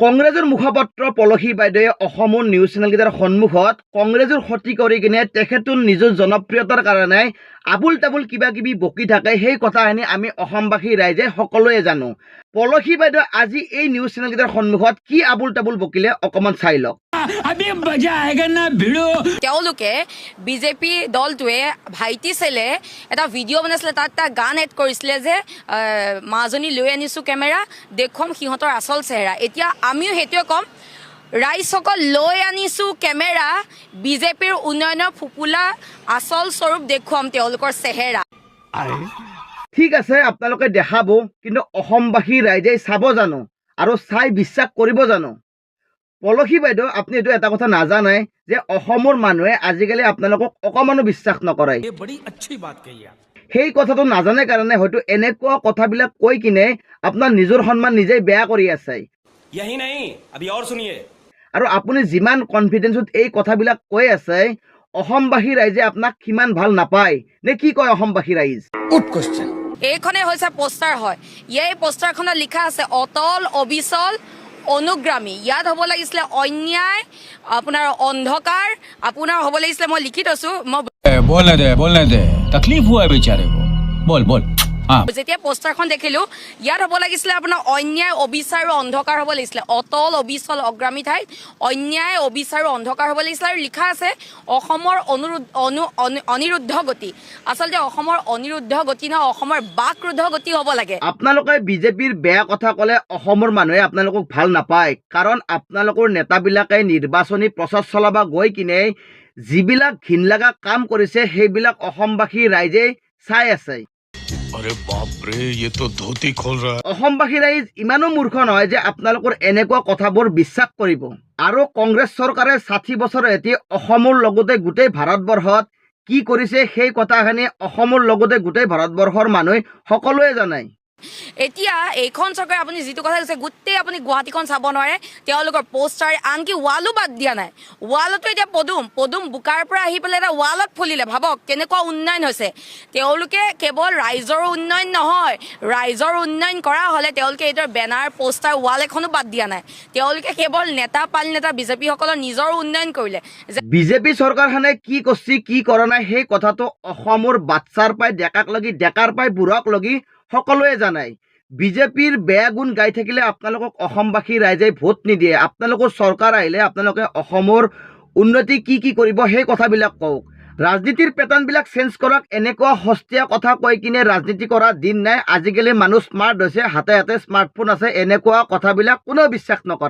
কংগ্ৰেছৰ মুখপাত্ৰ পলসী বাইদেৱে অসমৰ নিউজ চেনেলকেইটাৰ সন্মুখত কংগ্ৰেছৰ ক্ষতি কৰি কিনে তেখেতৰ নিজৰ জনপ্ৰিয়তাৰ কাৰণে আবুল তাবুল কিবা কিবি বকি থাকে। সেই কথাখিনি আমি অসমবাসী ৰাইজে সকলোৱে জানো। পলসী বাইদেৱে আজি এই নিউজ চেনেলকেইটাৰ সন্মুখত কি আবুল তাবুল বকিলে অকণমান চাই লওক। তেওঁলোকে বিজেপি দলটোৱে ভাইটি চেলে এটা ভিডিঅ' বনাইছিলে, তাত এটা গান এড কৰিছিলে যে মাজনী লৈ আনিছোঁ কেমেৰা, দেখুৱাম সিহঁতৰ আচল চেহেৰা। এতিয়া আমিও সেইটোৱে ক'ম, ৰাইজসকল লৈ আনিছোঁ কেমেৰা, বিজেপিৰ উন্নয়নৰ ফুপুলা আচল স্বৰূপ দেখুৱাম তেওঁলোকৰ চেহেৰা। ঠিক আছে, আপোনালোকে দেখাব, কিন্তু অসমবাসী ৰাইজে চাব জানো আৰু চাই বিশ্বাস কৰিব জানো? পলসী বাইদেউ, আপুনি এইটো এটা কথা নাজানে যে অসমৰ মানুহে আজিকালি আপোনালোকক অকণমানো বিশ্বাস নকৰে। সেই কথাটো নাজানে কাৰণে হয়তো এনেকুৱা কথাবিলাক কৈ কিনে আপোনাৰ নিজৰ সন্মান নিজেই বেয়া কৰি আছে। আৰু আপুনি যিমান কনফিডেন্সত এই কথাবিলাক কৈ আছে, অসমবাসী ৰাইজে আপোনাক সিমান ভাল নাপায় নে কি কয় অসমবাসী ৰাইজ? এইখনে হৈছে পোষ্টাৰ হয়। এই পোষ্টাৰখনত লিখা আছে অটল অবিচল অনুগ্ৰামী। ইয়াত হ'ব লাগিছিলে অন্যায়, আপোনাৰ অন্ধকাৰ, আপোনাৰ হ'ব লাগিছিলে, মই লিখি থৈছোঁ, মই बोलने दे तकलीफ हुआ है बेचारे को। बोल हाँ। যেতিয়া পোষ্টাৰখন দেখিলোঁ, ইয়াত হ'ব লাগিছিলে আপোনাৰ অন্যায় অবিচাৰ আৰু অন্ধকাৰ হ'ব লাগিছিলে। অটল অবিচল অগ্ৰামী ঠাইত অন্যায় অবিচাৰ আৰু অন্ধকাৰ হ'ব লাগিছিলে, আৰু লিখা আছে অসমৰ অনিৰুদ্ধ গতি। আচলতে অসমৰ অনিৰুদ্ধ গতি নহয়, অসমৰ বাকৰুদ্ধ গতি হ'ব লাগে। আপোনালোকে বিজেপিৰ বেয়া কথা ক'লে অসমৰ মানুহে আপোনালোকক ভাল নাপায়, কাৰণ আপোনালোকৰ নেতাবিলাকে নিৰ্বাচনী প্ৰচাৰ চলাব গৈ কিনে যিবিলাক ঘিন লগা কাম কৰিছে সেইবিলাক অসমবাসী ৰাইজে চাই আছে। अरे बाप रे, ये तो धोती खोल रहा है। অসমবাসী ৰাইজ ইমানো মূৰ্খ নহয় যে আপোনালোকৰ এনেকুৱা কথাবোৰ বিশ্বাস কৰিব। আৰু কংগ্ৰেছ চৰকাৰে 60 বছৰ এটি অসমৰ লগতে গোটেই ভাৰতবৰ্ষত কি কৰিছে সেই কথাখিনি অসমৰ লগতে গোটেই ভাৰতবৰ্ষৰ মানুহে সকলোৱে জানে। এতিয়া এইখন চৰকাৰে আপুনি যিটো কথা কৈছে, গোটেই আপুনি গুৱাহাটীখন চাব নোৱাৰে, তেওঁলোকৰ পোষ্টাৰ, আনকি ৱালো বাদ দিয়া নাই। ৱালতো এতিয়া পদুম বোকাৰ পৰা আহি পেলাই এটা ৱালত ফুলিলে। ভাবক কেনেকুৱা উন্নয়ন হৈছে। তেওঁলোকে কেৱল ৰাইজৰ উন্নয়ন নহয়, ৰাইজৰ উন্নয়ন কৰা হ'লে তেওঁলোকে এইটোৰ বেনাৰ পোষ্টাৰ ৱাল এখনো বাদ দিয়া নাই। তেওঁলোকে কেৱল নেতা বিজেপিসকলৰ নিজৰ উন্নয়ন কৰিলে। বিজেপি চৰকাৰখনে কি কৰিছে কি কৰা নাই সেই কথাটো অসমৰ বাচ্চাৰ পাই ডেকাক লাগি, ডেকাৰ পাই বুঢ়াক লাগি সকলোৱে জানে। বিজেপিৰ বেয়া গুণ গাই থাকিলে আপোনালোকক অসমবাসী ৰাইজে ভোট নিদিয়ে। আপোনালোকৰ চৰকাৰ আহিলে আপোনালোকে অসমৰ উন্নতি কি কৰিব সেই কথাবিলাক কওক। ৰাজনীতিৰ পেটাৰ্ণবিলাক চেঞ্জ কৰক। এনেকুৱা সস্তীয়া কথা কৈ কিনে ৰাজনীতি কৰাৰ দিন নাই। আজিকালি মানুহ স্মাৰ্ট হৈছে, হাতে হাতে স্মাৰ্টফোন আছে, এনেকুৱা কথাবিলাক কোনেও বিশ্বাস নকৰে।